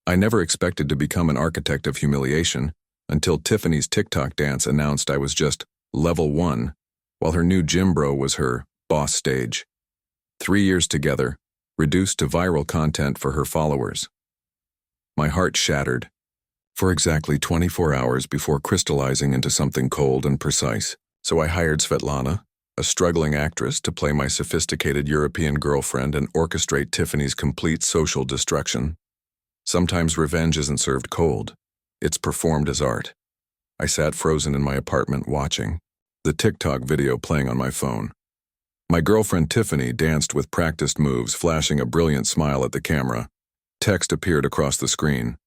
I never expected to become an architect of humiliation until Tiffany's TikTok dance announced I was just level 1, while her new gym bro was her boss stage. 3 years together, reduced to viral content for her followers. My heart shattered for exactly 24 hours before crystallizing into something cold and precise. So I hired Svetlana, a struggling actress, to play my sophisticated European girlfriend and orchestrate Tiffany's complete social destruction. Sometimes revenge isn't served cold. It's performed as art. I sat frozen in my apartment watching, the TikTok video playing on my phone. My girlfriend Tiffany danced with practiced moves, flashing a brilliant smile at the camera. Text appeared across the screen.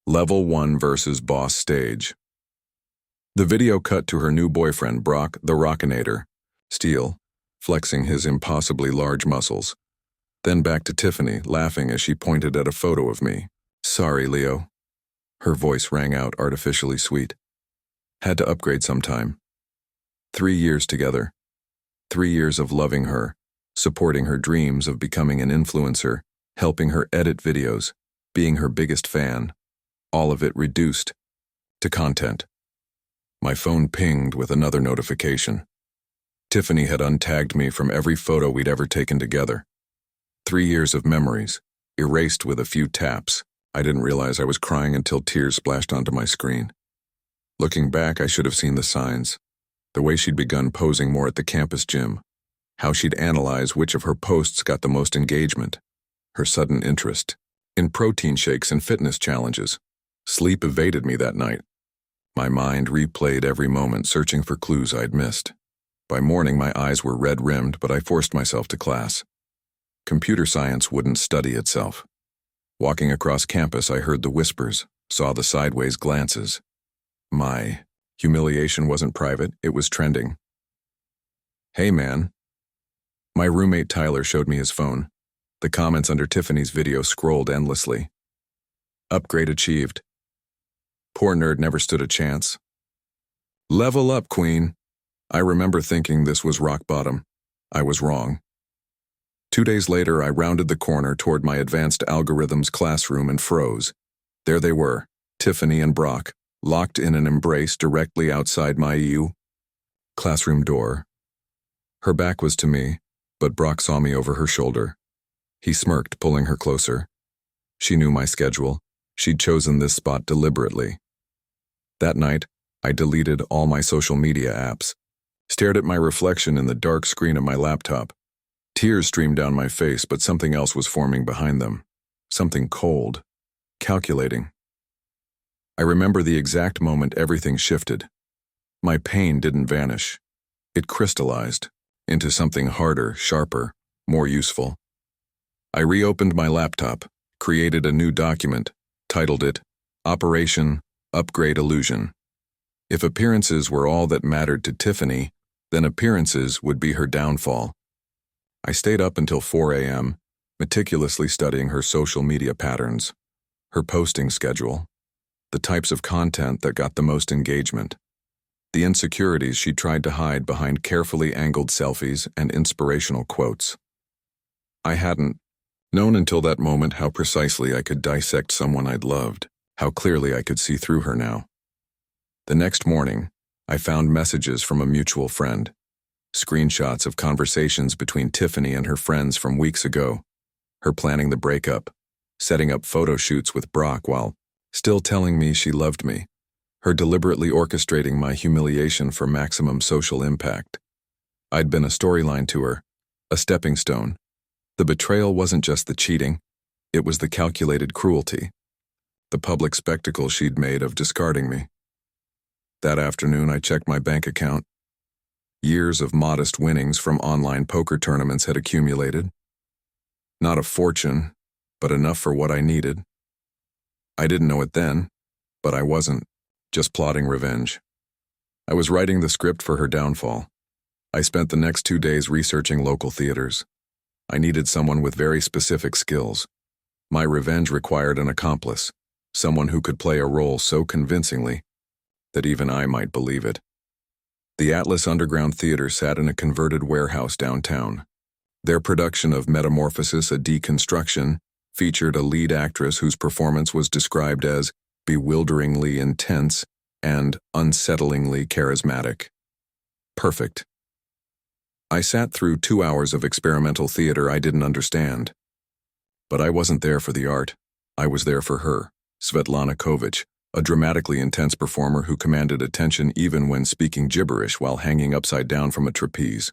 Level 1 versus boss stage. The video cut to her new boyfriend, Brock, the Rockinator, Steele, flexing his impossibly large muscles. Then back to Tiffany, laughing as she pointed at a photo of me. Sorry, Leo. Her voice rang out artificially sweet. Had to upgrade sometime. 3 years together. 3 years of loving her, supporting her dreams of becoming an influencer, helping her edit videos, being her biggest fan. All of it reduced to content. My phone pinged with another notification. Tiffany had untagged me from every photo we'd ever taken together. 3 years of memories, erased with a few taps. I didn't realize I was crying until tears splashed onto my screen. Looking back, I should have seen the signs. The way she'd begun posing more at the campus gym. How she'd analyze which of her posts got the most engagement. Her sudden interest in protein shakes and fitness challenges. Sleep evaded me that night. My mind replayed every moment, searching for clues I'd missed. By morning, my eyes were red-rimmed, but I forced myself to class. Computer science wouldn't study itself. Walking across campus, I heard the whispers, saw the sideways glances. My humiliation wasn't private, it was trending. Hey, man. My roommate Tyler showed me his phone. The comments under Tiffany's video scrolled endlessly. Upgrade achieved. Poor nerd never stood a chance. Level up, queen. I remember thinking this was rock bottom. I was wrong. 2 days later, I rounded the corner toward my advanced algorithms classroom and froze. There they were, Tiffany and Brock, locked in an embrace directly outside my classroom door. Her back was to me, but Brock saw me over her shoulder. He smirked, pulling her closer. She knew my schedule. She'd chosen this spot deliberately. That night, I deleted all my social media apps, stared at my reflection in the dark screen of my laptop. Tears streamed down my face, but something else was forming behind them. Something cold, calculating. I remember the exact moment everything shifted. My pain didn't vanish. It crystallized into something harder, sharper, more useful. I reopened my laptop, created a new document, titled it Operation Upgrade Illusion. If appearances were all that mattered to Tiffany, then appearances would be her downfall. I stayed up until 4 a.m., meticulously studying her social media patterns, her posting schedule, the types of content that got the most engagement, the insecurities she tried to hide behind carefully angled selfies and inspirational quotes. I hadn't known until that moment how precisely I could dissect someone I'd loved, how clearly I could see through her now. The next morning, I found messages from a mutual friend, screenshots of conversations between Tiffany and her friends from weeks ago, her planning the breakup, setting up photo shoots with Brock while still telling me she loved me, her deliberately orchestrating my humiliation for maximum social impact. I'd been a storyline to her, a stepping stone. The betrayal wasn't just the cheating, it was the calculated cruelty, the public spectacle she'd made of discarding me. That afternoon, I checked my bank account. Years of modest winnings from online poker tournaments had accumulated. Not a fortune, but enough for what I needed. I didn't know it then, but I wasn't just plotting revenge. I was writing the script for her downfall. I spent the next 2 days researching local theaters. I needed someone with very specific skills. My revenge required an accomplice, someone who could play a role so convincingly that even I might believe it. The Atlas Underground Theater sat in a converted warehouse downtown. Their production of Metamorphosis, a Deconstruction, featured a lead actress whose performance was described as bewilderingly intense and unsettlingly charismatic. Perfect. I sat through 2 hours of experimental theater I didn't understand. But I wasn't there for the art. I was there for her, Svetlana Kovich, a dramatically intense performer who commanded attention even when speaking gibberish while hanging upside down from a trapeze.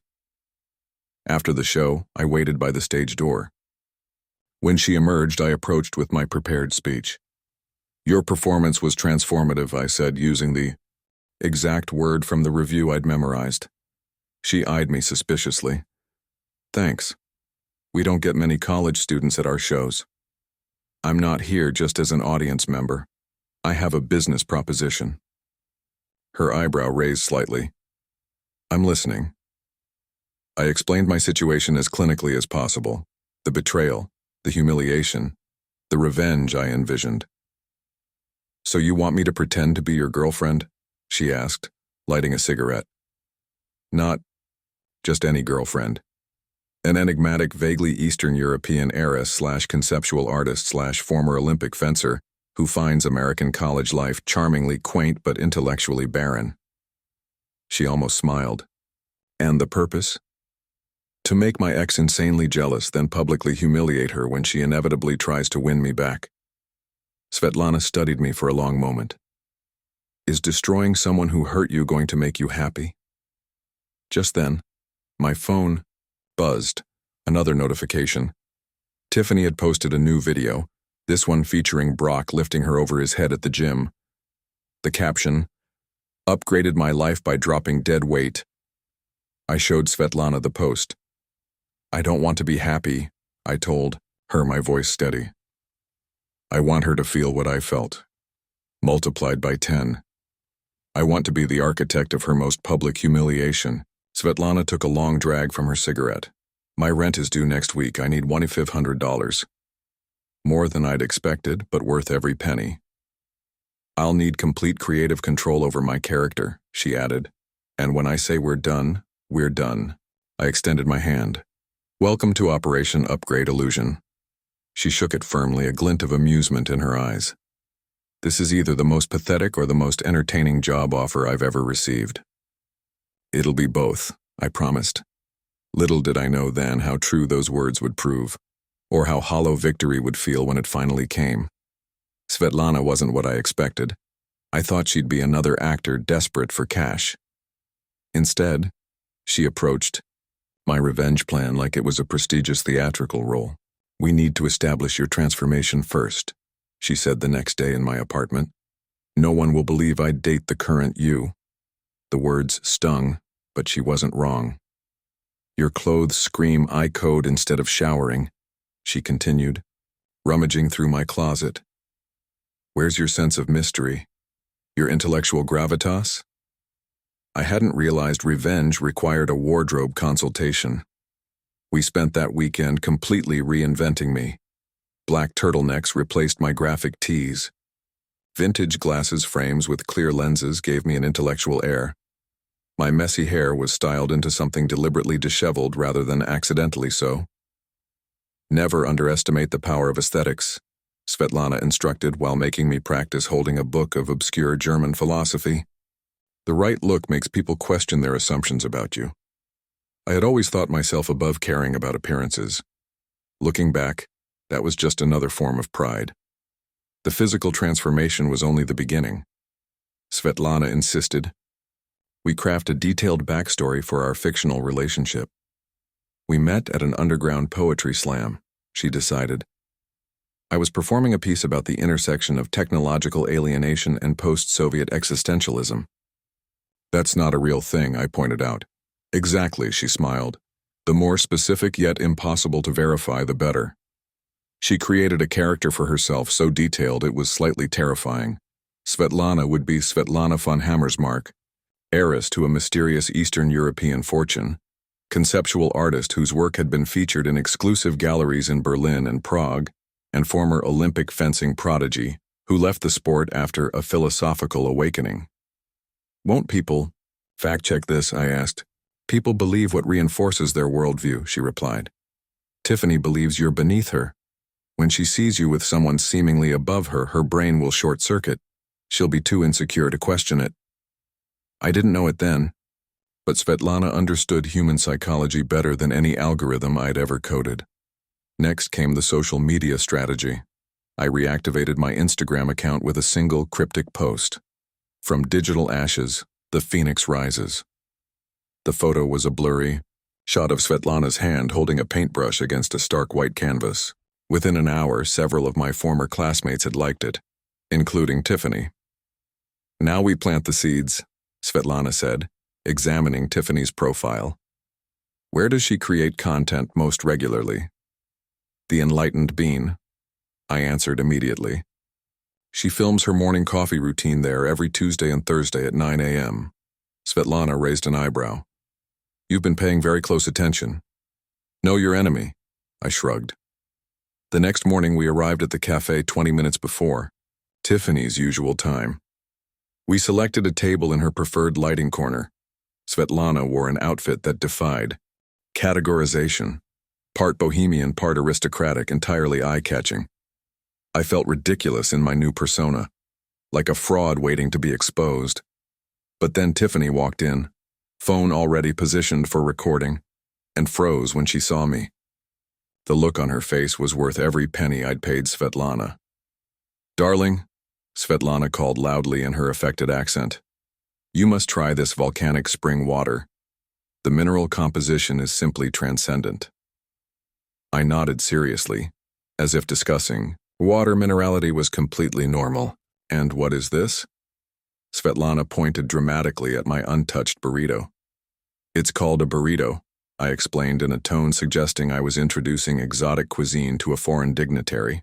After the show, I waited by the stage door. When she emerged, I approached with my prepared speech. "Your performance was transformative," I said, using the exact word from the review I'd memorized. She eyed me suspiciously. "Thanks. We don't get many college students at our shows. I'm not here just as an audience member. I have a business proposition." Her eyebrow raised slightly. "I'm listening." I explained my situation as clinically as possible. The betrayal, the humiliation, the revenge I envisioned. "So you want me to pretend to be your girlfriend?" she asked, lighting a cigarette. "Not just any girlfriend. An enigmatic, vaguely Eastern European heiress/conceptual artist/former Olympic fencer who finds American college life charmingly quaint but intellectually barren." She almost smiled. "And the purpose? To make my ex insanely jealous, then publicly humiliate her when she inevitably tries to win me back." Svetlana studied me for a long moment. "Is destroying someone who hurt you going to make you happy?" Just then, my phone buzzed. Another notification. Tiffany had posted a new video, this one featuring Brock lifting her over his head at the gym. The caption, "Upgraded my life by dropping dead weight." I showed Svetlana the post. "I don't want to be happy," I told her, my voice steady. "I want her to feel what I felt, multiplied by 10. I want to be the architect of her most public humiliation." Svetlana took a long drag from her cigarette. "My rent is due next week. I need $2,500. More than I'd expected, but worth every penny. I'll need complete creative control over my character," she added. "And when I say we're done, we're done." I extended my hand. "Welcome to Operation Upgrade Illusion." She shook it firmly, a glint of amusement in her eyes. "This is either the most pathetic or the most entertaining job offer I've ever received." "It'll be both," I promised. Little did I know then how true those words would prove, or how hollow victory would feel when it finally came. Svetlana wasn't what I expected. I thought she'd be another actor desperate for cash. Instead, she approached my revenge plan like it was a prestigious theatrical role. "We need to establish your transformation first," she said the next day in my apartment. "No one will believe I'd date the current you." The words stung, but she wasn't wrong. "Your clothes scream I code instead of showering," she continued, rummaging through my closet. "Where's your sense of mystery? Your intellectual gravitas?" I hadn't realized revenge required a wardrobe consultation. We spent that weekend completely reinventing me. Black turtlenecks replaced my graphic tees. Vintage glasses frames with clear lenses gave me an intellectual air. My messy hair was styled into something deliberately disheveled rather than accidentally so. "Never underestimate the power of aesthetics," Svetlana instructed while making me practice holding a book of obscure German philosophy. "The right look makes people question their assumptions about you." I had always thought myself above caring about appearances. Looking back, that was just another form of pride. The physical transformation was only the beginning. Svetlana insisted. We crafted a detailed backstory for our fictional relationship. We met at an underground poetry slam, she decided. I was performing a piece about the intersection of technological alienation and post-Soviet existentialism. "That's not a real thing," I pointed out. "Exactly," she smiled. "The more specific yet impossible to verify, the better." She created a character for herself so detailed it was slightly terrifying. Svetlana would be Svetlana von Hammersmark, heiress to a mysterious Eastern European fortune, conceptual artist whose work had been featured in exclusive galleries in Berlin and Prague, and former Olympic fencing prodigy who left the sport after a philosophical awakening. "Won't people fact-check this?" I asked. "People believe what reinforces their worldview," she replied. "Tiffany believes you're beneath her." When she sees you with someone seemingly above her, her brain will short-circuit. She'll be too insecure to question it. I didn't know it then, but Svetlana understood human psychology better than any algorithm I'd ever coded. Next came the social media strategy. I reactivated my Instagram account with a single cryptic post. From digital ashes, the phoenix rises. The photo was a blurry shot of Svetlana's hand holding a paintbrush against a stark white canvas. Within an hour, several of my former classmates had liked it, including Tiffany. Now we plant the seeds, Svetlana said, examining Tiffany's profile. Where does she create content most regularly? The Enlightened Bean, I answered immediately. She films her morning coffee routine there every Tuesday and Thursday at 9 a.m. Svetlana raised an eyebrow. You've been paying very close attention. Know your enemy, I shrugged. The next morning we arrived at the cafe 20 minutes before, Tiffany's usual time. We selected a table in her preferred lighting corner. Svetlana wore an outfit that defied categorization, part bohemian, part aristocratic, entirely eye-catching. I felt ridiculous in my new persona, like a fraud waiting to be exposed. But then Tiffany walked in, phone already positioned for recording, and froze when she saw me. The look on her face was worth every penny I'd paid Svetlana. Darling, Svetlana called loudly in her affected accent. You must try this volcanic spring water. The mineral composition is simply transcendent. I nodded seriously, as if discussing. Water minerality was completely normal. And what is this? Svetlana pointed dramatically at my untouched burrito. It's called a burrito, I explained in a tone suggesting I was introducing exotic cuisine to a foreign dignitary.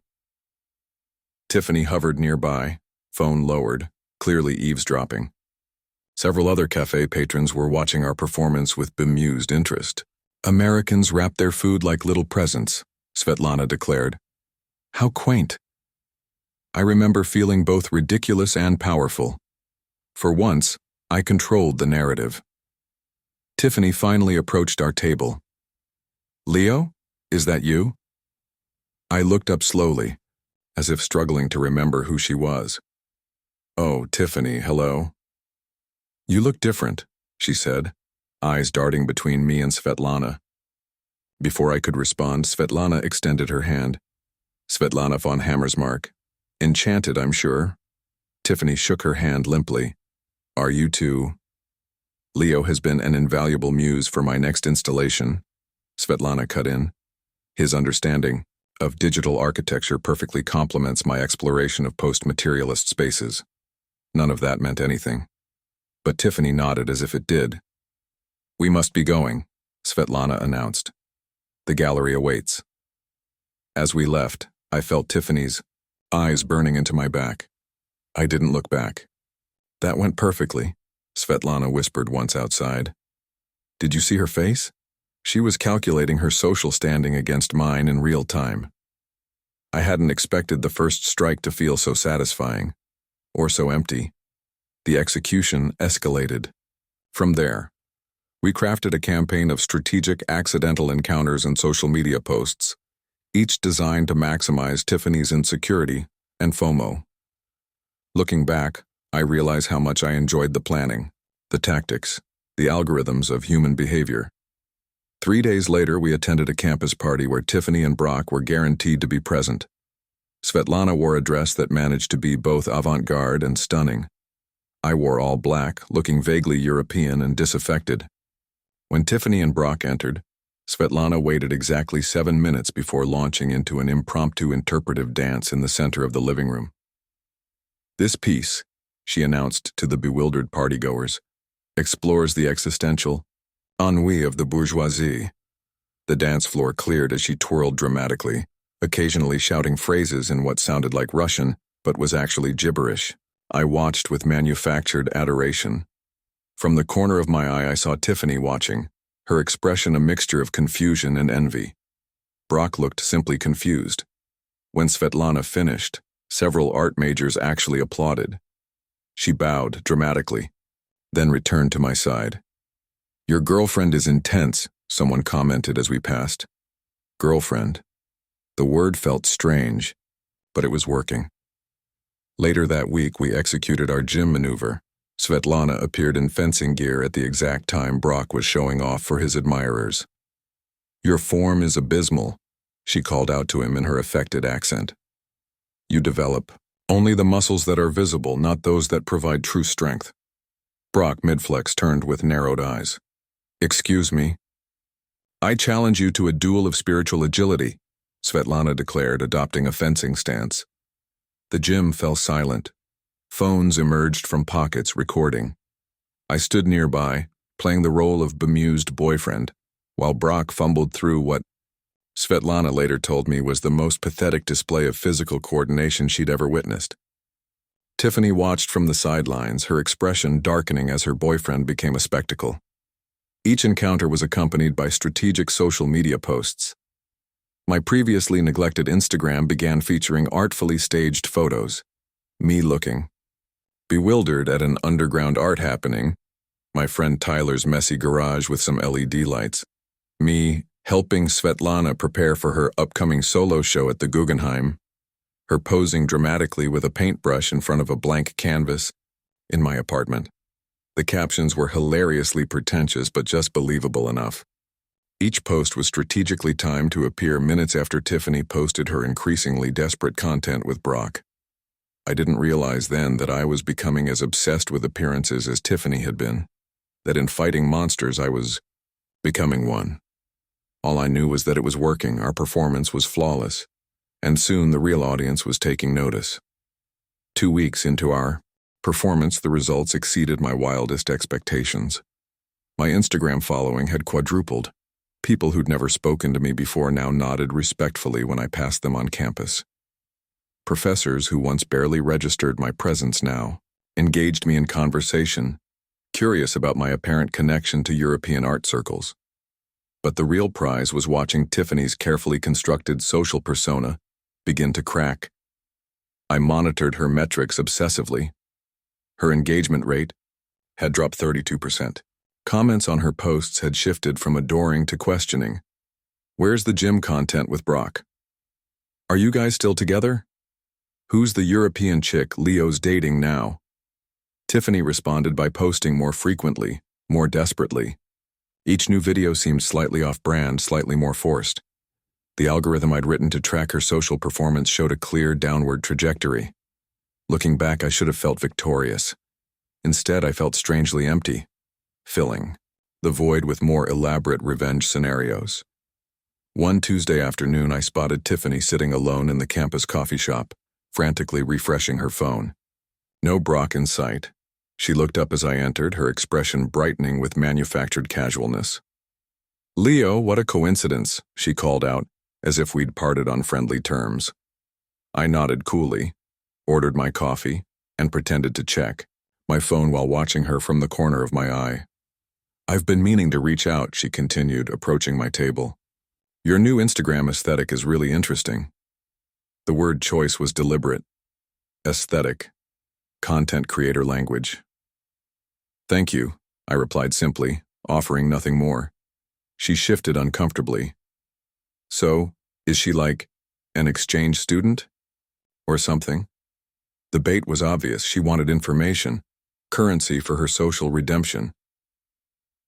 Tiffany hovered nearby, phone lowered, clearly eavesdropping. Several other cafe patrons were watching our performance with bemused interest. Americans wrap their food like little presents, Svetlana declared. How quaint. I remember feeling both ridiculous and powerful. For once, I controlled the narrative. Tiffany finally approached our table. Leo, is that you? I looked up slowly, as if struggling to remember who she was. Oh, Tiffany, hello. You look different, she said, eyes darting between me and Svetlana. Before I could respond, Svetlana extended her hand. Svetlana von Hammersmark. Enchanted, I'm sure. Tiffany shook her hand limply. Are you too? Leo has been an invaluable muse for my next installation, Svetlana cut in. His understanding of digital architecture perfectly complements my exploration of post-materialist spaces. None of that meant anything. But Tiffany nodded as if it did. We must be going, Svetlana announced. The gallery awaits. As we left, I felt Tiffany's eyes burning into my back. I didn't look back. That went perfectly, Svetlana whispered once outside. Did you see her face? She was calculating her social standing against mine in real time. I hadn't expected the first strike to feel so satisfying, or so empty. The execution escalated. From there, we crafted a campaign of strategic accidental encounters and social media posts, each designed to maximize Tiffany's insecurity and FOMO. Looking back, I realize how much I enjoyed the planning, the tactics, the algorithms of human behavior. 3 days later, we attended a campus party where Tiffany and Brock were guaranteed to be present. Svetlana wore a dress that managed to be both avant-garde and stunning. I wore all black, looking vaguely European and disaffected. When Tiffany and Brock entered, Svetlana waited exactly 7 minutes before launching into an impromptu interpretive dance in the center of the living room. This piece, she announced to the bewildered partygoers, explores the existential ennui of the bourgeoisie. The dance floor cleared as she twirled dramatically, occasionally shouting phrases in what sounded like Russian, but was actually gibberish. I watched with manufactured adoration. From the corner of my eye, I saw Tiffany watching, her expression a mixture of confusion and envy. Brock looked simply confused. When Svetlana finished, several art majors actually applauded. She bowed dramatically, then returned to my side. Your girlfriend is intense, someone commented as we passed. Girlfriend? The word felt strange, but it was working. Later that week, we executed our gym maneuver. Svetlana appeared in fencing gear at the exact time Brock was showing off for his admirers. "Your form is abysmal," she called out to him in her affected accent. "You develop only the muscles that are visible, not those that provide true strength." Brock mid-flex turned with narrowed eyes. "Excuse me?" "I challenge you to a duel of spiritual agility," Svetlana declared, adopting a fencing stance. The gym fell silent. Phones emerged from pockets, recording. I stood nearby, playing the role of bemused boyfriend, while Brock fumbled through what Svetlana later told me was the most pathetic display of physical coordination she'd ever witnessed. Tiffany watched from the sidelines, her expression darkening as her boyfriend became a spectacle. Each encounter was accompanied by strategic social media posts. My previously neglected Instagram began featuring artfully staged photos. Me looking bewildered at an underground art happening, my friend Tyler's messy garage with some LED lights, me helping Svetlana prepare for her upcoming solo show at the Guggenheim, her posing dramatically with a paintbrush in front of a blank canvas in my apartment. The captions were hilariously pretentious but just believable enough. Each post was strategically timed to appear minutes after Tiffany posted her increasingly desperate content with Brock. I didn't realize then that I was becoming as obsessed with appearances as Tiffany had been, that in fighting monsters I was becoming one. All I knew was that it was working, our performance was flawless, and soon the real audience was taking notice. 2 weeks into our performance, the results exceeded my wildest expectations. My Instagram following had quadrupled. People who'd never spoken to me before now nodded respectfully when I passed them on campus. Professors who once barely registered my presence now engaged me in conversation, curious about my apparent connection to European art circles. But the real prize was watching Tiffany's carefully constructed social persona begin to crack. I monitored her metrics obsessively. Her engagement rate had dropped 32%. Comments on her posts had shifted from adoring to questioning. "Where's the gym content with Brock? Are you guys still together? Who's the European chick Leo's dating now?" Tiffany responded by posting more frequently, more desperately. Each new video seemed slightly off-brand, slightly more forced. The algorithm I'd written to track her social performance showed a clear downward trajectory. Looking back, I should have felt victorious. Instead, I felt strangely empty, filling the void with more elaborate revenge scenarios. One Tuesday afternoon, I spotted Tiffany sitting alone in the campus coffee shop, frantically refreshing her phone. No Brock in sight. She looked up as I entered, her expression brightening with manufactured casualness. "Leo, what a coincidence," she called out, as if we'd parted on friendly terms. I nodded coolly, ordered my coffee, and pretended to check my phone while watching her from the corner of my eye. "I've been meaning to reach out," she continued, approaching my table. "Your new Instagram aesthetic is really interesting." The word choice was deliberate. Aesthetic. Content creator language. "Thank you," I replied simply, offering nothing more. She shifted uncomfortably. "So, is she like an exchange student? Or something?" The bait was obvious. She wanted information, currency for her social redemption.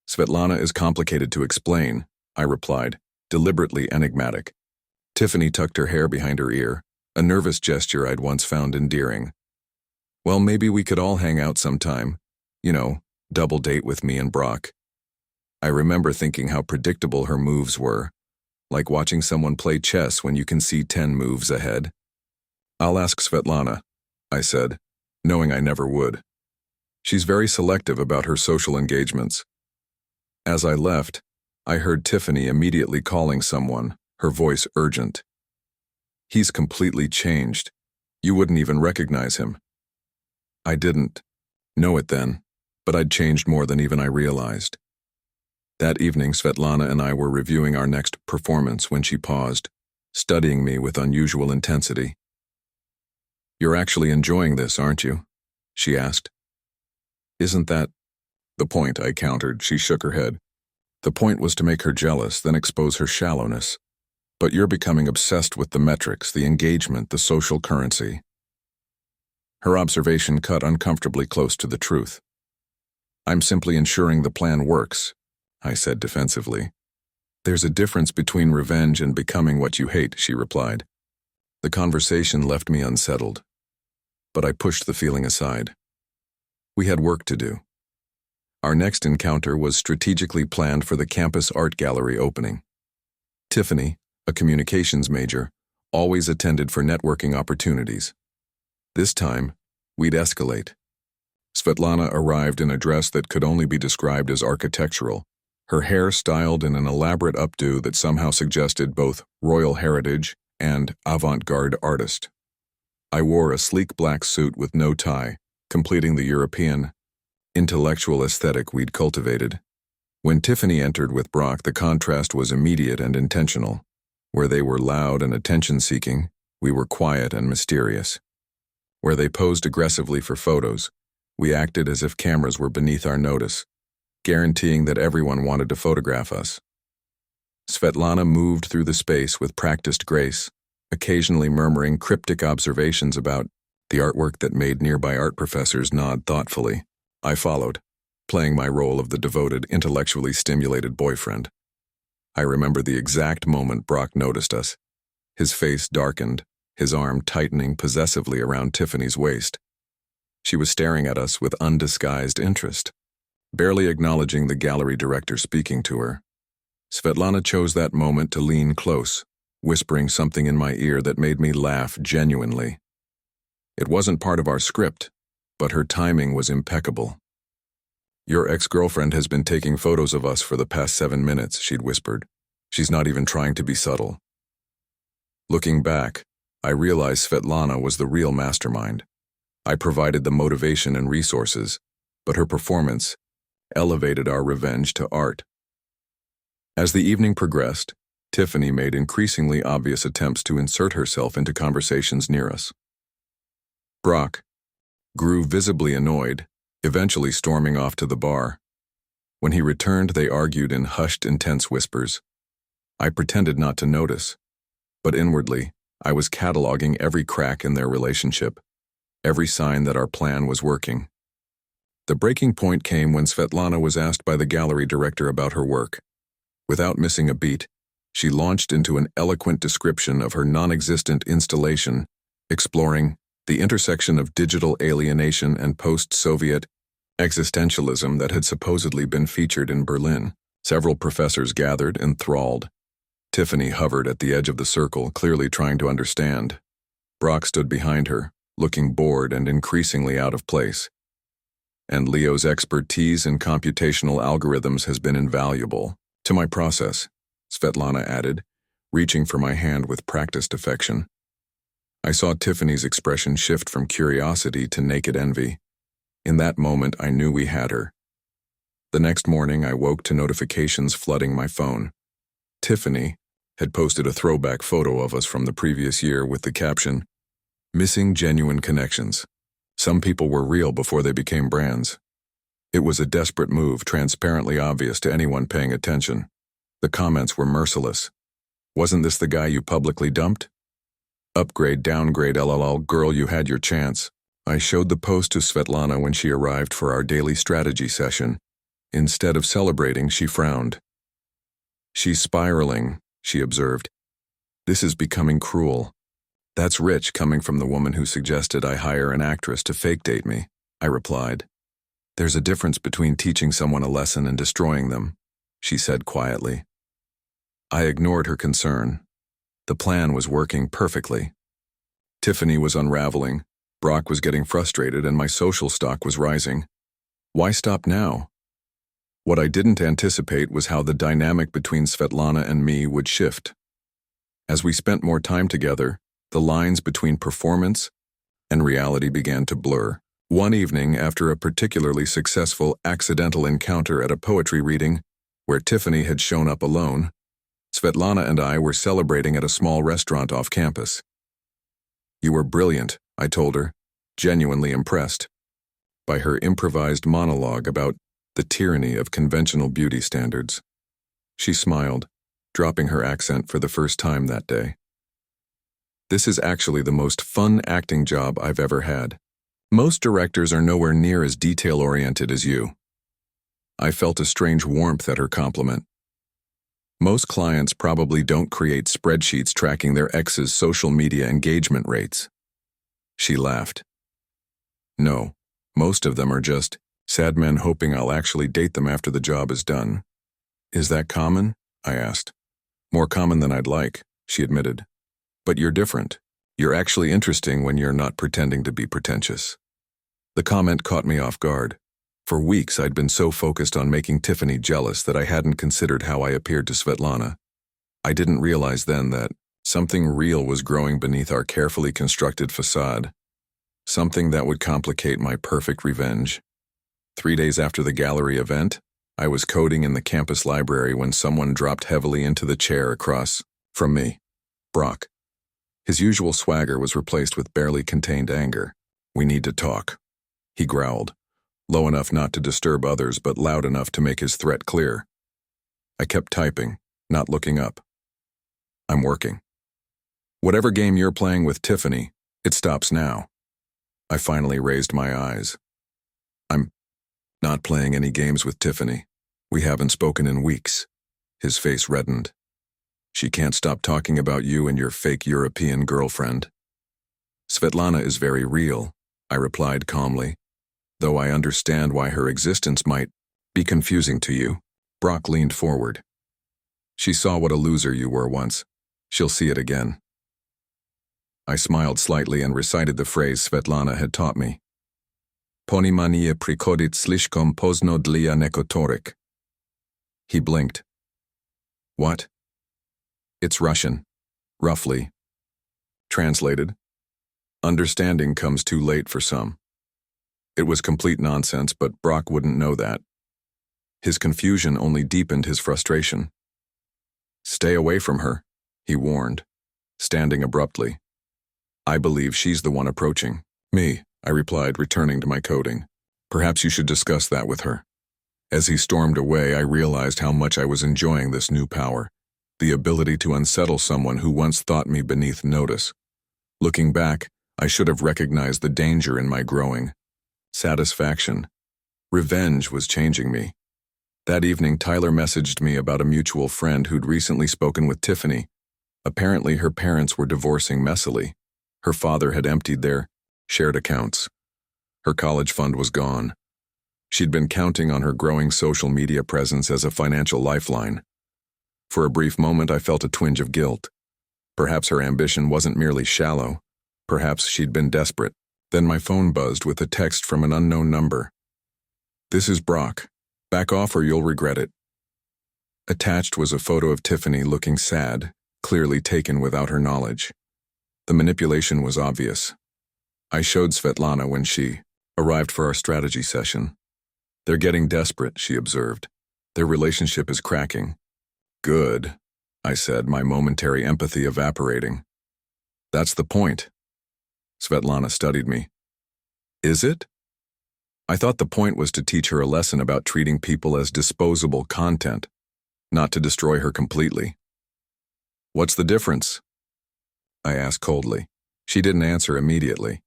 "Svetlana is complicated to explain," I replied, deliberately enigmatic. Tiffany tucked her hair behind her ear, a nervous gesture I'd once found endearing. "Well, maybe we could all hang out sometime. You know, double date with me and Brock." I remember thinking how predictable her moves were, like watching someone play chess when you can see 10 moves ahead. "I'll ask Svetlana," I said, knowing I never would. She's very selective about her social engagements. As I left, I heard Tiffany immediately calling someone, her voice urgent. "He's completely changed. You wouldn't even recognize him." I didn't know it then, but I'd changed more than even I realized. That evening, Svetlana and I were reviewing our next performance when she paused, studying me with unusual intensity. "You're actually enjoying this, aren't you?" she asked. "Isn't that the point?" I countered. She shook her head. The point was to make her jealous, then expose her shallowness. But you're becoming obsessed with the metrics, the engagement, the social currency. Her observation cut uncomfortably close to the truth. I'm simply ensuring the plan works, I said defensively. There's a difference between revenge and becoming what you hate, she replied. The conversation left me unsettled, but I pushed the feeling aside. We had work to do. Our next encounter was strategically planned for the campus art gallery opening. Tiffany, a communications major, always attended for networking opportunities. This time, we'd escalate. Svetlana arrived in a dress that could only be described as architectural, her hair styled in an elaborate updo that somehow suggested both royal heritage and avant-garde artist. I wore a sleek black suit with no tie, completing the European, intellectual aesthetic we'd cultivated. When Tiffany entered with Brock, the contrast was immediate and intentional. Where they were loud and attention-seeking, we were quiet and mysterious. Where they posed aggressively for photos, we acted as if cameras were beneath our notice, guaranteeing that everyone wanted to photograph us. Svetlana moved through the space with practiced grace, occasionally murmuring cryptic observations about the artwork that made nearby art professors nod thoughtfully. I followed, playing my role of the devoted, intellectually stimulated boyfriend. I remember the exact moment Brock noticed us. His face darkened, his arm tightening possessively around Tiffany's waist. She was staring at us with undisguised interest, barely acknowledging the gallery director speaking to her. Svetlana chose that moment to lean close, whispering something in my ear that made me laugh genuinely. It wasn't part of our script, but her timing was impeccable. Your ex-girlfriend has been taking photos of us for the past 7 minutes, she'd whispered. She's not even trying to be subtle. Looking back, I realized Svetlana was the real mastermind. I provided the motivation and resources, but her performance elevated our revenge to art. As the evening progressed, Tiffany made increasingly obvious attempts to insert herself into conversations near us. Brock grew visibly annoyed, eventually storming off to the bar. When he returned, they argued in hushed, intense whispers. I pretended not to notice, but inwardly, I was cataloging every crack in their relationship, every sign that our plan was working. The breaking point came when Svetlana was asked by the gallery director about her work. Without missing a beat, she launched into an eloquent description of her non-existent installation, exploring the intersection of digital alienation and post-Soviet existentialism that had supposedly been featured in Berlin. Several professors gathered, enthralled. Tiffany hovered at the edge of the circle, clearly trying to understand. Brock stood behind her, looking bored and increasingly out of place. And Leo's expertise in computational algorithms has been invaluable to my process, Svetlana added, reaching for my hand with practiced affection. I saw Tiffany's expression shift from curiosity to naked envy. In that moment, I knew we had her. The next morning, I woke to notifications flooding my phone. Tiffany had posted a throwback photo of us from the previous year with the caption, "Missing genuine connections. Some people were real before they became brands." It was a desperate move, transparently obvious to anyone paying attention. The comments were merciless. "Wasn't this the guy you publicly dumped? Upgrade, downgrade, lol, girl, you had your chance." I showed the post to Svetlana when she arrived for our daily strategy session. Instead of celebrating, she frowned. "She's spiraling," she observed. "This is becoming cruel." "That's rich coming from the woman who suggested I hire an actress to fake date me," I replied. "There's a difference between teaching someone a lesson and destroying them," she said quietly. I ignored her concern. The plan was working perfectly. Tiffany was unraveling, Brock was getting frustrated, and my social stock was rising. Why stop now? What I didn't anticipate was how the dynamic between Svetlana and me would shift. As we spent more time together, the lines between performance and reality began to blur. One evening, after a particularly successful accidental encounter at a poetry reading, where Tiffany had shown up alone, Svetlana and I were celebrating at a small restaurant off campus. "You were brilliant," I told her, genuinely impressed by her improvised monologue about the tyranny of conventional beauty standards. She smiled, dropping her accent for the first time that day. This is actually the most fun acting job I've ever had. Most directors are nowhere near as detail-oriented as you. I felt a strange warmth at her compliment. Most clients probably don't create spreadsheets tracking their ex's social media engagement rates. She laughed. No, most of them are just sad men hoping I'll actually date them after the job is done. Is that common? I asked. More common than I'd like, she admitted. But you're different. You're actually interesting when you're not pretending to be pretentious. The comment caught me off guard. For weeks, I'd been so focused on making Tiffany jealous that I hadn't considered how I appeared to Svetlana. I didn't realize then that something real was growing beneath our carefully constructed facade. Something that would complicate my perfect revenge. 3 days after the gallery event, I was coding in the campus library when someone dropped heavily into the chair across from me. Brock. His usual swagger was replaced with barely contained anger. "We need to talk," he growled, low enough not to disturb others but loud enough to make his threat clear. I kept typing, not looking up. "I'm working. Whatever game you're playing with Tiffany, it stops now." I finally raised my eyes. "I'm not playing any games with Tiffany. We haven't spoken in weeks." His face reddened. "She can't stop talking about you and your fake European girlfriend." "Svetlana is very real," I replied calmly, "though I understand why her existence might be confusing to you." Brock leaned forward. "She saw what a loser you were once. She'll see it again." I smiled slightly and recited the phrase Svetlana had taught me. "Ponimanie prikodit slishkom pozno dlia nekotorik." He blinked. "What?" "It's Russian. Roughly. Translated, understanding comes too late for some." It was complete nonsense, but Brock wouldn't know that. His confusion only deepened his frustration. "Stay away from her," he warned, standing abruptly. "I believe she's the one approaching me," I replied, returning to my coding. "Perhaps you should discuss that with her." As he stormed away, I realized how much I was enjoying this new power, the ability to unsettle someone who once thought me beneath notice. Looking back, I should have recognized the danger in my growing satisfaction. Revenge was changing me. That evening, Tyler messaged me about a mutual friend who'd recently spoken with Tiffany. Apparently, her parents were divorcing messily. Her father had emptied their shared accounts. Her college fund was gone. She'd been counting on her growing social media presence as a financial lifeline. For a brief moment, I felt a twinge of guilt. Perhaps her ambition wasn't merely shallow. Perhaps she'd been desperate. Then my phone buzzed with a text from an unknown number. "This is Brock. Back off or you'll regret it." Attached was a photo of Tiffany looking sad, clearly taken without her knowledge. The manipulation was obvious. I showed Svetlana when she arrived for our strategy session. "They're getting desperate," she observed. "Their relationship is cracking." "Good," I said, my momentary empathy evaporating. "That's the point." Svetlana studied me. "Is it?" I thought the point was to teach her a lesson about treating people as disposable content, not to destroy her completely. "What's the difference?" I asked coldly. She didn't answer immediately.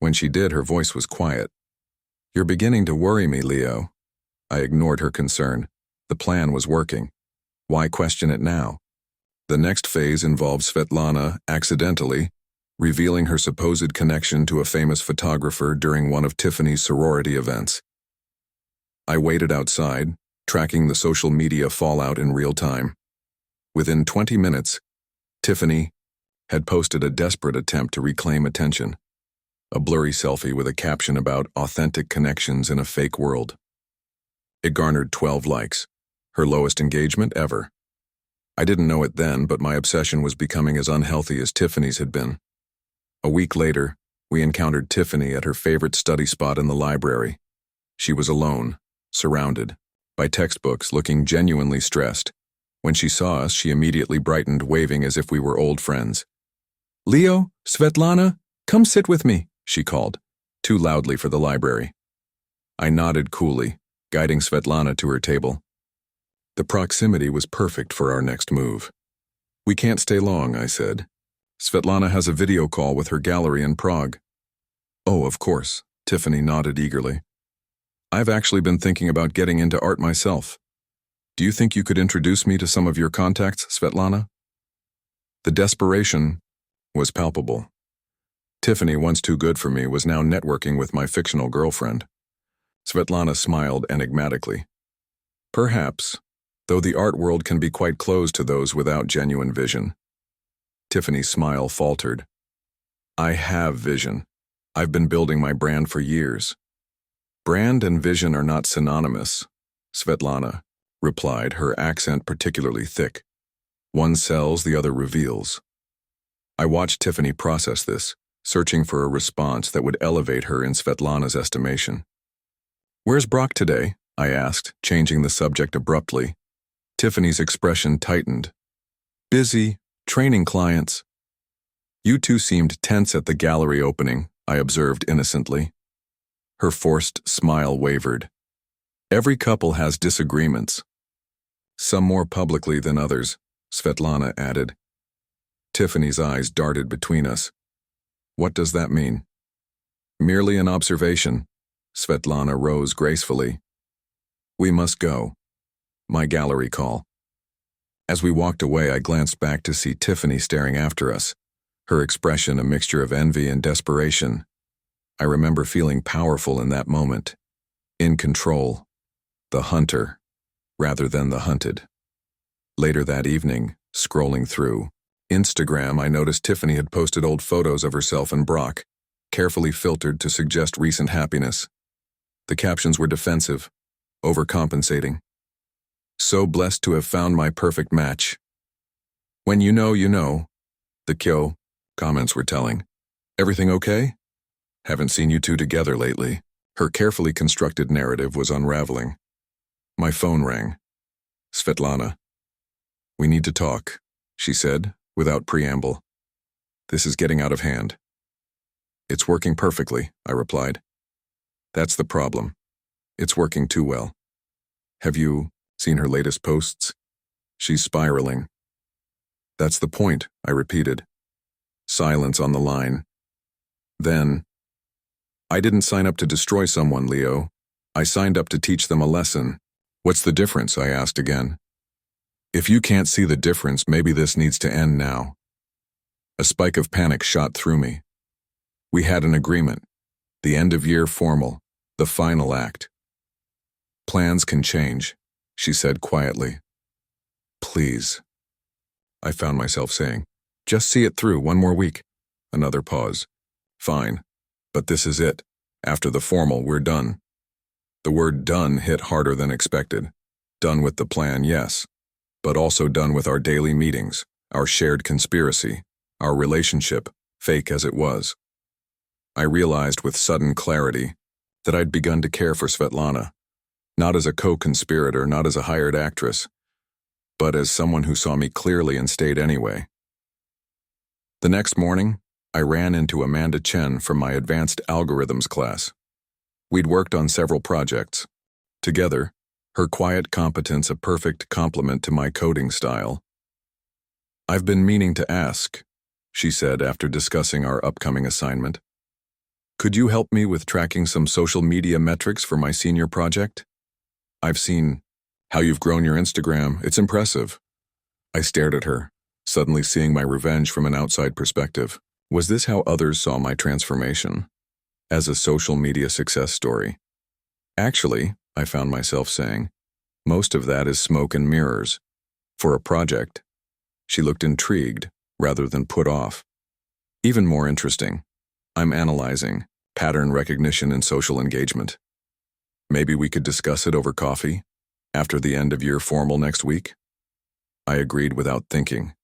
When she did, her voice was quiet. "You're beginning to worry me, Leo." I ignored her concern. The plan was working. Why question it now? The next phase involved Svetlana accidentally revealing her supposed connection to a famous photographer during one of Tiffany's sorority events. I waited outside, tracking the social media fallout in real time. Within 20 minutes, Tiffany had posted a desperate attempt to reclaim attention. A blurry selfie with a caption about authentic connections in a fake world. It garnered 12 likes, her lowest engagement ever. I didn't know it then, but my obsession was becoming as unhealthy as Tiffany's had been. A week later, we encountered Tiffany at her favorite study spot in the library. She was alone, surrounded by textbooks, looking genuinely stressed. When she saw us, she immediately brightened, waving as if we were old friends. "Leo, Svetlana, come sit with me," she called, too loudly for the library. I nodded coolly, guiding Svetlana to her table. The proximity was perfect for our next move. "We can't stay long," I said. "Svetlana has a video call with her gallery in Prague." "Oh, of course," Tiffany nodded eagerly. "I've actually been thinking about getting into art myself. Do you think you could introduce me to some of your contacts, Svetlana?" The desperation was palpable. Tiffany, once too good for me, was now networking with my fictional girlfriend. Svetlana smiled enigmatically. "Perhaps, though the art world can be quite closed to those without genuine vision." Tiffany's smile faltered. "I have vision. I've been building my brand for years." "Brand and vision are not synonymous," Svetlana replied, her accent particularly thick. "One sells, the other reveals." I watched Tiffany process this, searching for a response that would elevate her in Svetlana's estimation. "Where's Brock today?" I asked, changing the subject abruptly. Tiffany's expression tightened. "Busy, training clients." "You two seemed tense at the gallery opening," I observed innocently. Her forced smile wavered. "Every couple has disagreements. Some more publicly than others," Svetlana added. Tiffany's eyes darted between us. "What does that mean?" "Merely an observation." Svetlana rose gracefully. "We must go. My gallery call." As we walked away, I glanced back to see Tiffany staring after us, her expression a mixture of envy and desperation. I remember feeling powerful in that moment, in control, the hunter, rather than the hunted. Later that evening, scrolling through Instagram, I noticed Tiffany had posted old photos of herself and Brock, carefully filtered to suggest recent happiness. The captions were defensive, overcompensating. "So blessed to have found my perfect match." "When you know, you know," the Kyo comments were telling. "Everything okay? Haven't seen you two together lately." Her carefully constructed narrative was unraveling. My phone rang. "Svetlana, we need to talk," she said, without preamble. "This is getting out of hand." "It's working perfectly," I replied. "That's the problem. It's working too well. Have you seen her latest posts? She's spiraling." "That's the point," I repeated. Silence on the line. Then, "I didn't sign up to destroy someone, Leo. I signed up to teach them a lesson." "What's the difference?" I asked again. "If you can't see the difference, maybe this needs to end now." A spike of panic shot through me. "We had an agreement. The end-of-year formal. The final act." "Plans can change," she said quietly. "Please," I found myself saying. "Just see it through one more week." Another pause. "Fine. But this is it. After the formal, we're done." The word done hit harder than expected. Done with the plan, yes. But also done with our daily meetings, our shared conspiracy, our relationship, fake as it was. I realized with sudden clarity that I'd begun to care for Svetlana, not as a co-conspirator, not as a hired actress, but as someone who saw me clearly and stayed anyway. The next morning, I ran into Amanda Chen from my advanced algorithms class. We'd worked on several projects. Together, her quiet competence a perfect complement to my coding style. "I've been meaning to ask," she said after discussing our upcoming assignment. "Could you help me with tracking some social media metrics for my senior project? I've seen how you've grown your Instagram. It's impressive." I stared at her, suddenly seeing my revenge from an outside perspective. Was this how others saw my transformation? As a social media success story? "Actually," I found myself saying, "most of that is smoke and mirrors. For a project." She looked intrigued, rather than put off. "Even more interesting. I'm analyzing pattern recognition and social engagement. Maybe we could discuss it over coffee, after the end-of-year formal next week?" I agreed without thinking,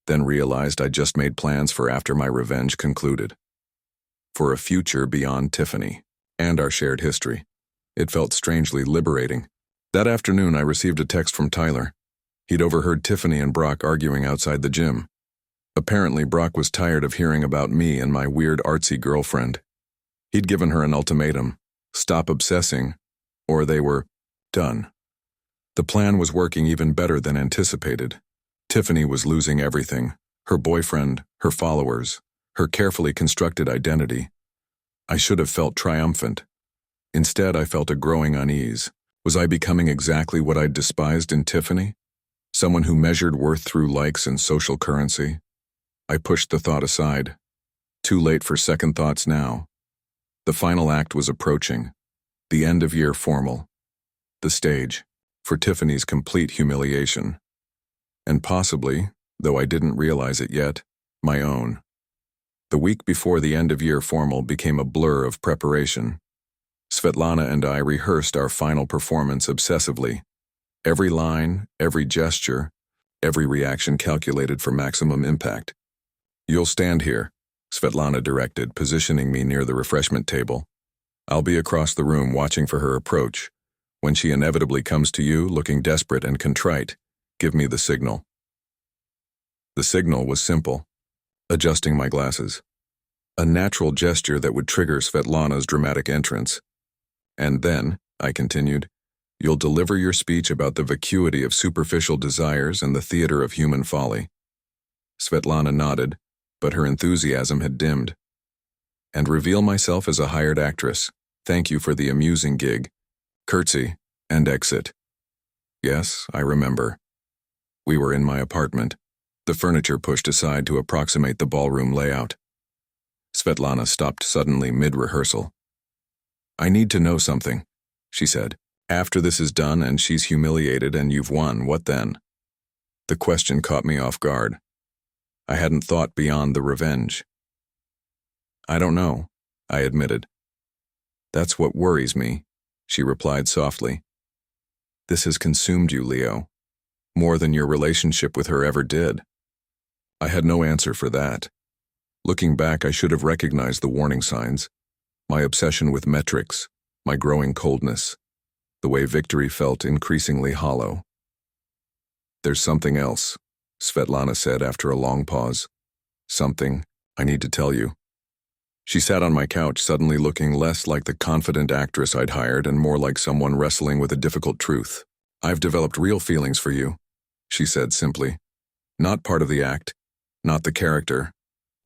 then realized I'd just made plans for after my revenge concluded. For a future beyond Tiffany and our shared history. It felt strangely liberating. That afternoon, I received a text from Tyler. He'd overheard Tiffany and Brock arguing outside the gym. Apparently, Brock was tired of hearing about me and my weird artsy girlfriend. He'd given her an ultimatum: stop obsessing, or they were done. The plan was working even better than anticipated. Tiffany was losing everything: her boyfriend, her followers, her carefully constructed identity. I should have felt triumphant. Instead, I felt a growing unease. Was I becoming exactly what I'd despised in Tiffany? Someone who measured worth through likes and social currency? I pushed the thought aside. Too late for second thoughts now. The final act was approaching. The end-of-year formal. The stage for Tiffany's complete humiliation. And possibly, though I didn't realize it yet, my own. The week before the end-of-year formal became a blur of preparation. Svetlana and I rehearsed our final performance obsessively. Every line, every gesture, every reaction calculated for maximum impact. "You'll stand here," Svetlana directed, positioning me near the refreshment table. "I'll be across the room watching for her approach. When she inevitably comes to you, looking desperate and contrite, give me the signal." The signal was simple: adjusting my glasses. A natural gesture that would trigger Svetlana's dramatic entrance. "And then," I continued, "you'll deliver your speech about the vacuity of superficial desires and the theater of human folly." Svetlana nodded, but her enthusiasm had dimmed. "And reveal myself as a hired actress. Thank you for the amusing gig. Curtsy, and exit." Yes, I remember. We were in my apartment, the furniture pushed aside to approximate the ballroom layout. Svetlana stopped suddenly mid-rehearsal. "I need to know something," she said. "After this is done and she's humiliated and you've won, what then?" The question caught me off guard. I hadn't thought beyond the revenge. "I don't know," I admitted. "That's what worries me," she replied softly. "This has consumed you, Leo, more than your relationship with her ever did." I had no answer for that. Looking back, I should have recognized the warning signs. My obsession with metrics, my growing coldness, the way victory felt increasingly hollow. "There's something else," Svetlana said after a long pause. "Something I need to tell you." She sat on my couch, suddenly looking less like the confident actress I'd hired and more like someone wrestling with a difficult truth. "I've developed real feelings for you," she said simply. "Not part of the act, not the character.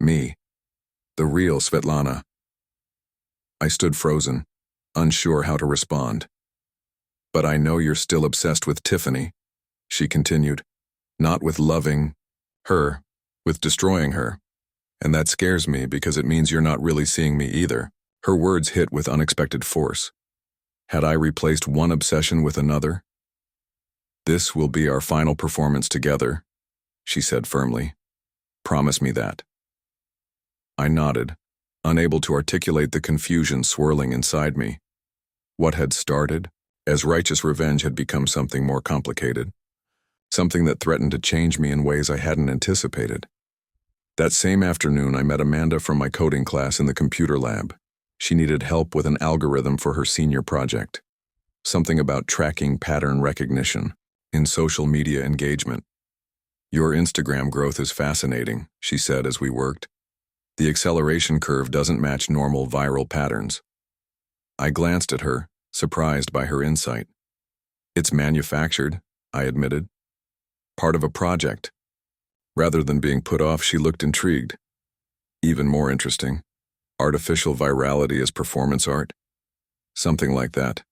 Me. The real Svetlana." I stood frozen, unsure how to respond. "But I know you're still obsessed with Tiffany," she continued. "Not with loving her, with destroying her. And that scares me because it means you're not really seeing me either." Her words hit with unexpected force. Had I replaced one obsession with another? "This will be our final performance together," she said firmly. "Promise me that." I nodded, unable to articulate the confusion swirling inside me. What had started as righteous revenge had become something more complicated, something that threatened to change me in ways I hadn't anticipated. That same afternoon, I met Amanda from my coding class in the computer lab. She needed help with an algorithm for her senior project. Something about tracking pattern recognition in social media engagement. "Your Instagram growth is fascinating," she said as we worked. "The acceleration curve doesn't match normal viral patterns." I glanced at her, surprised by her insight. "It's manufactured," I admitted. "Part of a project." Rather than being put off, she looked intrigued. "Even more interesting. Artificial virality as performance art?" "Something like that."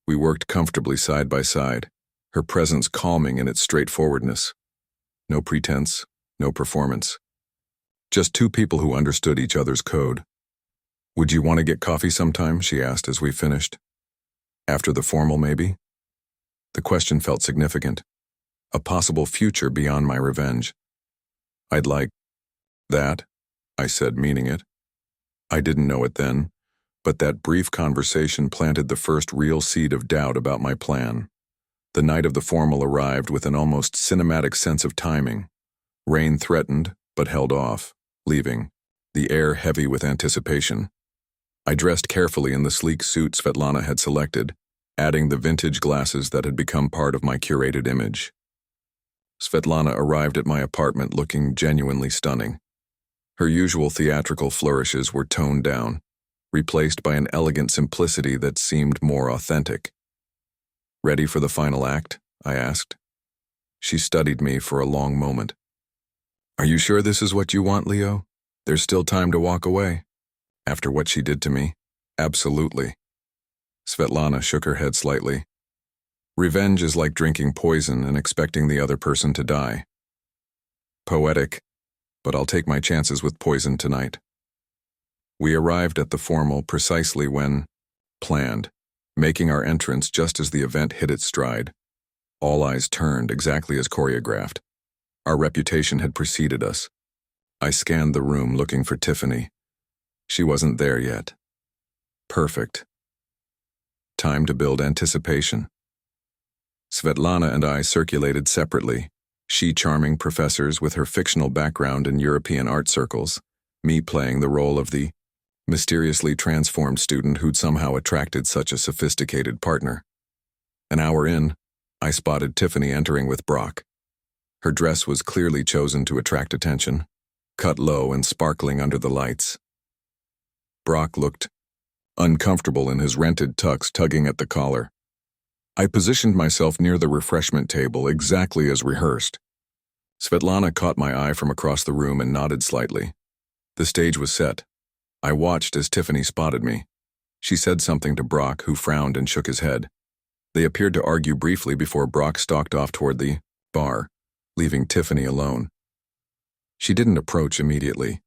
We worked comfortably side by side, her presence calming in its straightforwardness. No pretense, no performance. Just two people who understood each other's code. "Would you want to get coffee sometime?" she asked as we finished. "After the formal, maybe?" The question felt significant. A possible future beyond my revenge. "I'd like that," I said, meaning it. I didn't know it then, but that brief conversation planted the first real seed of doubt about my plan. The night of the formal arrived with an almost cinematic sense of timing. Rain threatened, but held off, leaving the air heavy with anticipation. I dressed carefully in the sleek suit Svetlana had selected, adding the vintage glasses that had become part of my curated image. Svetlana arrived at my apartment looking genuinely stunning. Her usual theatrical flourishes were toned down, replaced by an elegant simplicity that seemed more authentic. Ready for the final act? I asked. She studied me for a long moment. Are you sure this is what you want, Leo? There's still time to walk away. After what she did to me? Absolutely. Svetlana shook her head slightly. Revenge is like drinking poison and expecting the other person to die. Poetic, but I'll take my chances with poison tonight. We arrived at the formal precisely when planned, making our entrance just as the event hit its stride. All eyes turned exactly as choreographed. Our reputation had preceded us. I scanned the room looking for Tiffany. She wasn't there yet. Perfect. Time to build anticipation. Svetlana and I circulated separately, she charming professors with her fictional background in European art circles, me playing the role of the mysteriously transformed student who'd somehow attracted such a sophisticated partner. An hour in, I spotted Tiffany entering with Brock. Her dress was clearly chosen to attract attention, cut low and sparkling under the lights. Brock looked uncomfortable in his rented tux, tugging at the collar. I positioned myself near the refreshment table exactly as rehearsed. Svetlana caught my eye from across the room and nodded slightly. The stage was set. I watched as Tiffany spotted me. She said something to Brock, who frowned and shook his head. They appeared to argue briefly before Brock stalked off toward the bar, leaving Tiffany alone. She didn't approach immediately.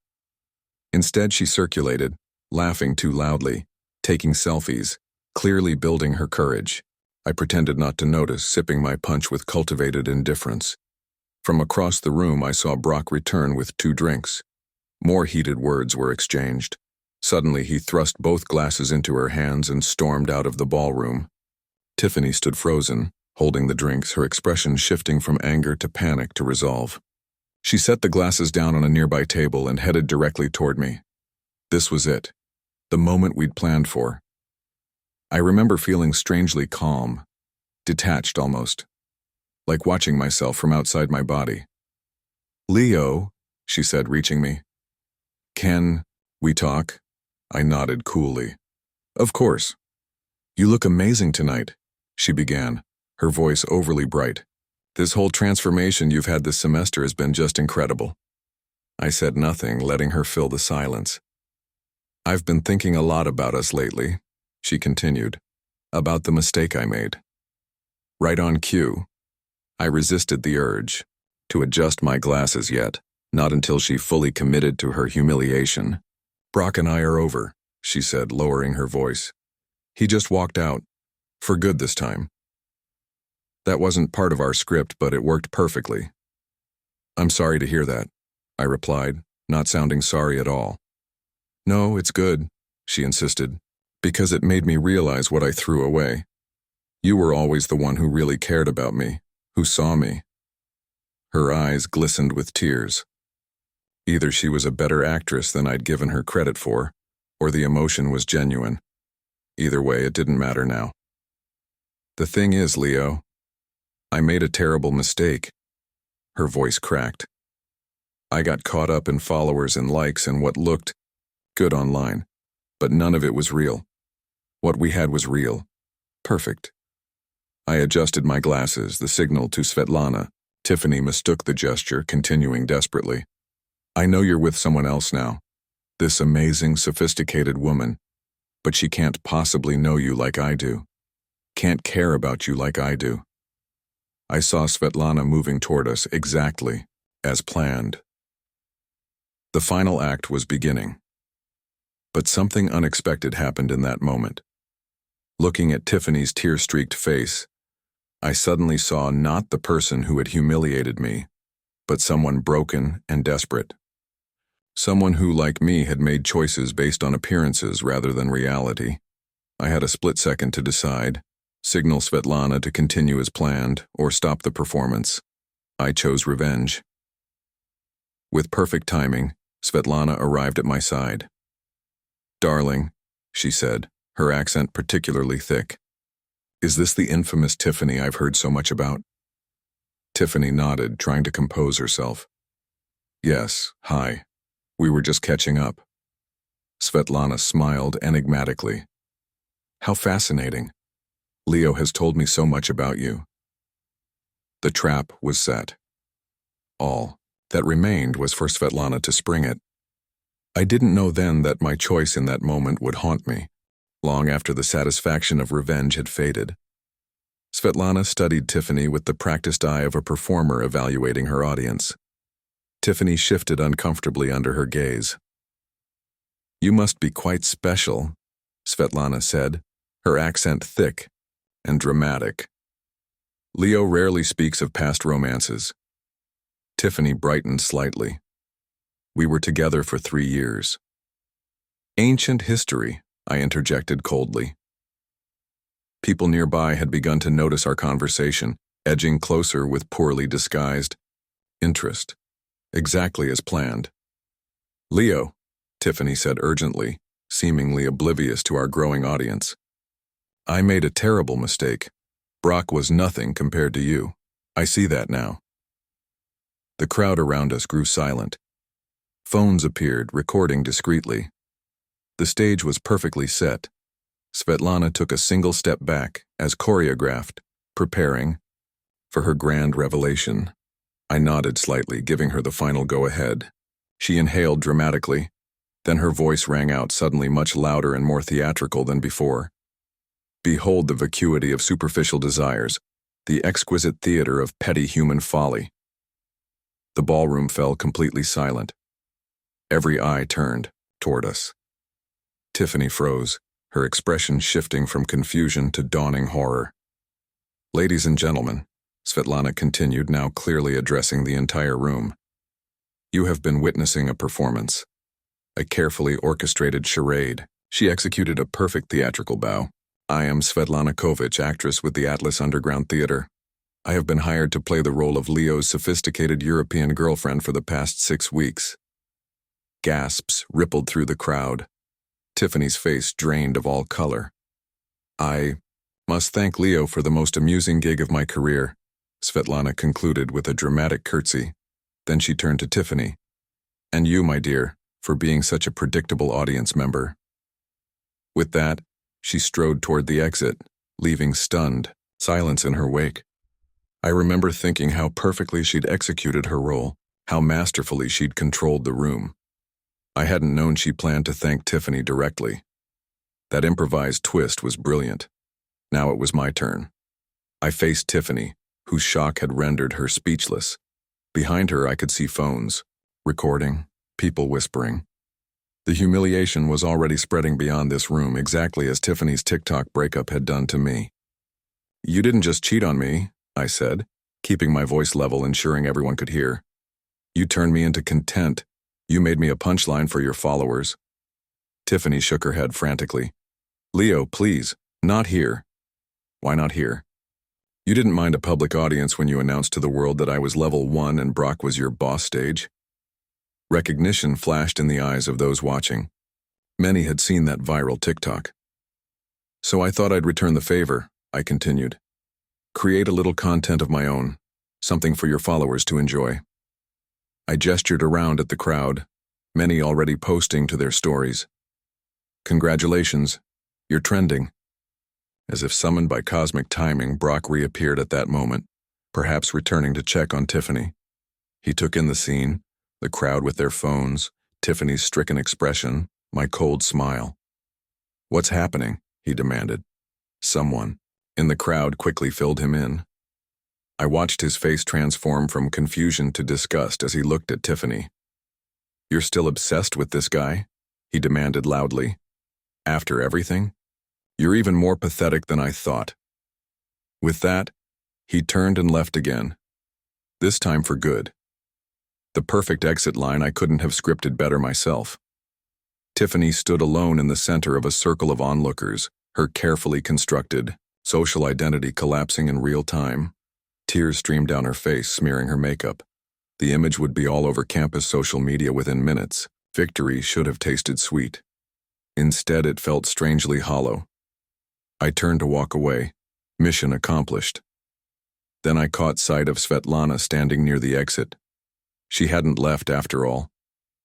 Instead, she circulated, laughing too loudly, taking selfies, clearly building her courage. I pretended not to notice, sipping my punch with cultivated indifference. From across the room, I saw Brock return with 2 drinks. More heated words were exchanged. Suddenly, he thrust both glasses into her hands and stormed out of the ballroom. Tiffany stood frozen, holding the drinks, her expression shifting from anger to panic to resolve. She set the glasses down on a nearby table and headed directly toward me. This was it, the moment we'd planned for. I remember feeling strangely calm, detached almost, like watching myself from outside my body. Leo, she said, reaching me. Can we talk? I nodded coolly. Of course. You look amazing tonight, she began, her voice overly bright. This whole transformation you've had this semester has been just incredible. I said nothing, letting her fill the silence. I've been thinking a lot about us lately, she continued, about the mistake I made. Right on cue. I resisted the urge to adjust my glasses yet, not until she fully committed to her humiliation. Brock and I are over, she said, lowering her voice. He just walked out. For good this time. That wasn't part of our script, but it worked perfectly. I'm sorry to hear that, I replied, not sounding sorry at all. No, it's good, she insisted, because it made me realize what I threw away. You were always the one who really cared about me, who saw me. Her eyes glistened with tears. Either she was a better actress than I'd given her credit for, or the emotion was genuine. Either way, it didn't matter now. The thing is, Leo, I made a terrible mistake. Her voice cracked. I got caught up in followers and likes and what looked good online, but none of it was real. What we had was real. Perfect. I adjusted my glasses, the signal to Svetlana. Tiffany mistook the gesture, continuing desperately. I know you're with someone else now. This amazing, sophisticated woman. But she can't possibly know you like I do. Can't care about you like I do. I saw Svetlana moving toward us exactly as planned. The final act was beginning. But something unexpected happened in that moment. Looking at Tiffany's tear-streaked face, I suddenly saw not the person who had humiliated me, but someone broken and desperate. Someone who, like me, had made choices based on appearances rather than reality. I had a split second to decide, signal Svetlana to continue as planned, or stop the performance. I chose revenge. With perfect timing, Svetlana arrived at my side. Darling, she said, her accent particularly thick. Is this the infamous Tiffany I've heard so much about? Tiffany nodded, trying to compose herself. Yes, hi. We were just catching up. Svetlana smiled enigmatically. How fascinating. Leo has told me so much about you. The trap was set. All that remained was for Svetlana to spring it. I didn't know then that my choice in that moment would haunt me, long after the satisfaction of revenge had faded. Svetlana studied Tiffany with the practiced eye of a performer evaluating her audience. Tiffany shifted uncomfortably under her gaze. "You must be quite special," Svetlana said, her accent thick and dramatic. "Leo rarely speaks of past romances." Tiffany brightened slightly. "We were together for 3 years. "Ancient history," I interjected coldly. People nearby had begun to notice our conversation, edging closer with poorly disguised interest. Exactly as planned. "Leo," Tiffany said urgently, seemingly oblivious to our growing audience. "I made a terrible mistake. Brock was nothing compared to you. I see that now." The crowd around us grew silent. Phones appeared, recording discreetly. The stage was perfectly set. Svetlana took a single step back, as choreographed, preparing for her grand revelation. I nodded slightly, giving her the final go-ahead. She inhaled dramatically, then her voice rang out suddenly much louder and more theatrical than before. "Behold the vacuity of superficial desires, the exquisite theater of petty human folly." The ballroom fell completely silent. Every eye turned toward us. Tiffany froze, her expression shifting from confusion to dawning horror. "Ladies and gentlemen," Svetlana continued, now clearly addressing the entire room, "you have been witnessing a performance, a carefully orchestrated charade." She executed a perfect theatrical bow. "I am Svetlana Kovic, actress with the Atlas Underground Theater. I have been hired to play the role of Leo's sophisticated European girlfriend for the past 6 weeks. Gasps rippled through the crowd. Tiffany's face drained of all color. "I must thank Leo for the most amusing gig of my career," Svetlana concluded with a dramatic curtsy. Then she turned to Tiffany. "And you, my dear, for being such a predictable audience member." With that, she strode toward the exit, leaving stunned silence in her wake. I remember thinking how perfectly she'd executed her role, how masterfully she'd controlled the room. I hadn't known she planned to thank Tiffany directly. That improvised twist was brilliant. Now it was my turn. I faced Tiffany, whose shock had rendered her speechless. Behind her I could see phones, recording, people whispering. The humiliation was already spreading beyond this room, exactly as Tiffany's TikTok breakup had done to me. "You didn't just cheat on me," I said, keeping my voice level, ensuring everyone could hear. "You turned me into content. You made me a punchline for your followers." Tiffany shook her head frantically. "Leo, please, not here." "Why not here?" "You didn't mind a public audience when you announced to the world that I was level 1 and Brock was your boss stage?" Recognition flashed in the eyes of those watching. Many had seen that viral TikTok. "So I thought I'd return the favor," I continued. "Create a little content of my own, something for your followers to enjoy." I gestured around at the crowd, many already posting to their stories. "Congratulations, you're trending." As if summoned by cosmic timing, Brock reappeared at that moment, perhaps returning to check on Tiffany. He took in the scene, the crowd with their phones, Tiffany's stricken expression, my cold smile. "What's happening?" he demanded. Someone in the crowd quickly filled him in. I watched his face transform from confusion to disgust as he looked at Tiffany. "You're still obsessed with this guy?" he demanded loudly. "After everything? You're even more pathetic than I thought." With that, he turned and left again, this time for good. The perfect exit line I couldn't have scripted better myself. Tiffany stood alone in the center of a circle of onlookers, her carefully constructed social identity collapsing in real time. Tears streamed down her face, smearing her makeup. The image would be all over campus social media within minutes. Victory should have tasted sweet. Instead, it felt strangely hollow. I turned to walk away, mission accomplished. Then I caught sight of Svetlana standing near the exit. She hadn't left after all.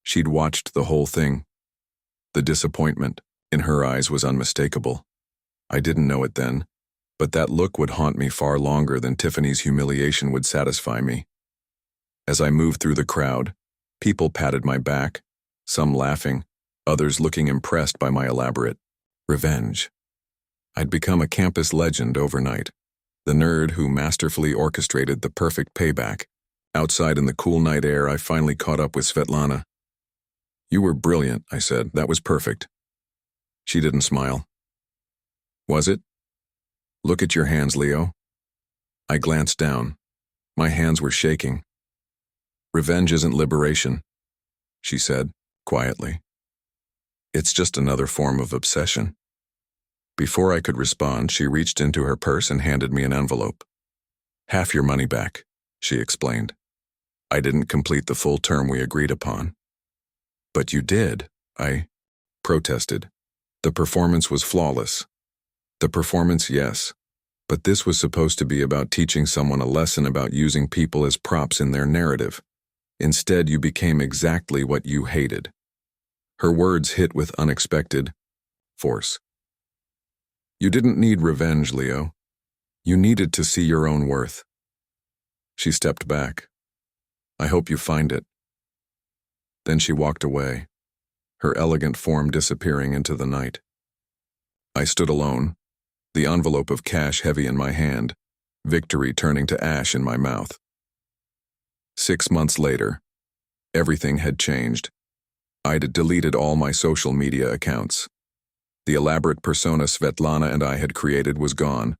She'd watched the whole thing. The disappointment in her eyes was unmistakable. I didn't know it then, But that look would haunt me far longer than Tiffany's humiliation would satisfy me. As I moved through the crowd, people patted my back, some laughing, others looking impressed by my elaborate revenge. I'd become a campus legend overnight, the nerd who masterfully orchestrated the perfect payback. Outside in the cool night air, I finally caught up with Svetlana. "You were brilliant," I said. "That was perfect." She didn't smile. "Was it? Look at your hands, Leo." I glanced down. My hands were shaking. "Revenge isn't liberation," she said, quietly. "It's just another form of obsession." Before I could respond, she reached into her purse and handed me an envelope. "Half your money back," she explained. "I didn't complete the full term we agreed upon." "But you did," I protested. "The performance was flawless." "The performance, yes. But this was supposed to be about teaching someone a lesson about using people as props in their narrative. Instead, you became exactly what you hated." Her words hit with unexpected force. "You didn't need revenge, Leo. You needed to see your own worth." She stepped back. "I hope you find it." Then she walked away, her elegant form disappearing into the night. I stood alone, the envelope of cash heavy in my hand, victory turning to ash in my mouth. 6 months later, everything had changed. I'd deleted all my social media accounts. The elaborate persona Svetlana and I had created was gone,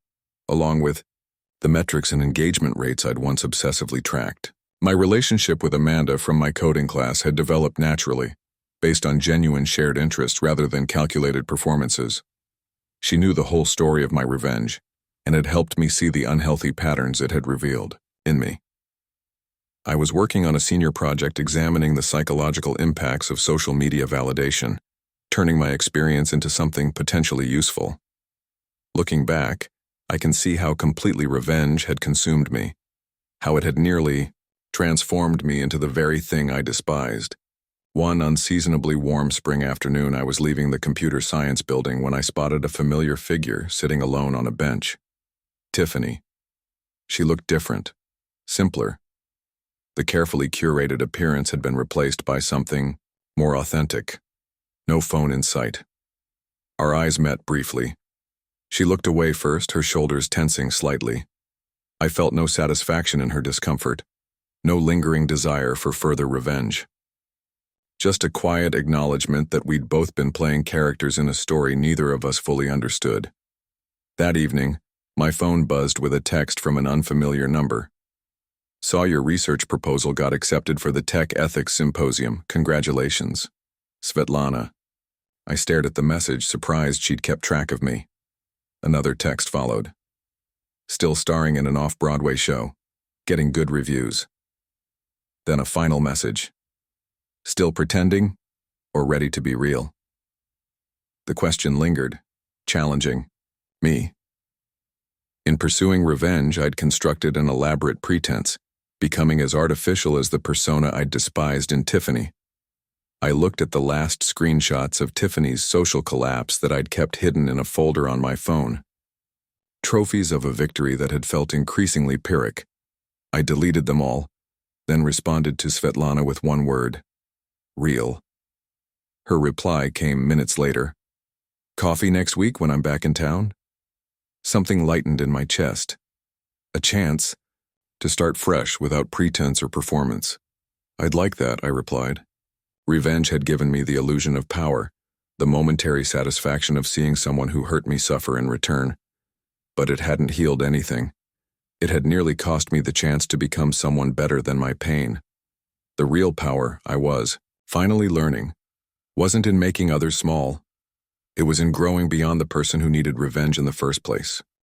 along with the metrics and engagement rates I'd once obsessively tracked. My relationship with Amanda from my coding class had developed naturally, based on genuine shared interests rather than calculated performances. She knew the whole story of my revenge, and had helped me see the unhealthy patterns it had revealed in me. I was working on a senior project examining the psychological impacts of social media validation, turning my experience into something potentially useful. Looking back, I can see how completely revenge had consumed me, how it had nearly transformed me into the very thing I despised. One unseasonably warm spring afternoon, I was leaving the computer science building when I spotted a familiar figure sitting alone on a bench. Tiffany. She looked different, simpler. The carefully curated appearance had been replaced by something more authentic. No phone in sight. Our eyes met briefly. She looked away first, her shoulders tensing slightly. I felt no satisfaction in her discomfort, no lingering desire for further revenge. Just a quiet acknowledgement that we'd both been playing characters in a story neither of us fully understood. That evening, my phone buzzed with a text from an unfamiliar number. "Saw your research proposal got accepted for the Tech Ethics Symposium. Congratulations. Svetlana." I stared at the message, surprised she'd kept track of me. Another text followed. "Still starring in an off-Broadway show. Getting good reviews." Then a final message. "Still pretending, or ready to be real?" The question lingered, challenging me. In pursuing revenge, I'd constructed an elaborate pretense, becoming as artificial as the persona I'd despised in Tiffany. I looked at the last screenshots of Tiffany's social collapse that I'd kept hidden in a folder on my phone. Trophies of a victory that had felt increasingly Pyrrhic. I deleted them all, then responded to Svetlana with one word: real. Her reply came minutes later. "Coffee next week when I'm back in town?" Something lightened in my chest. A chance to start fresh without pretense or performance. "I'd like that," I replied. Revenge had given me the illusion of power, the momentary satisfaction of seeing someone who hurt me suffer in return. But it hadn't healed anything. It had nearly cost me the chance to become someone better than my pain. The real power I was finally learning wasn't in making others small. It was in growing beyond the person who needed revenge in the first place.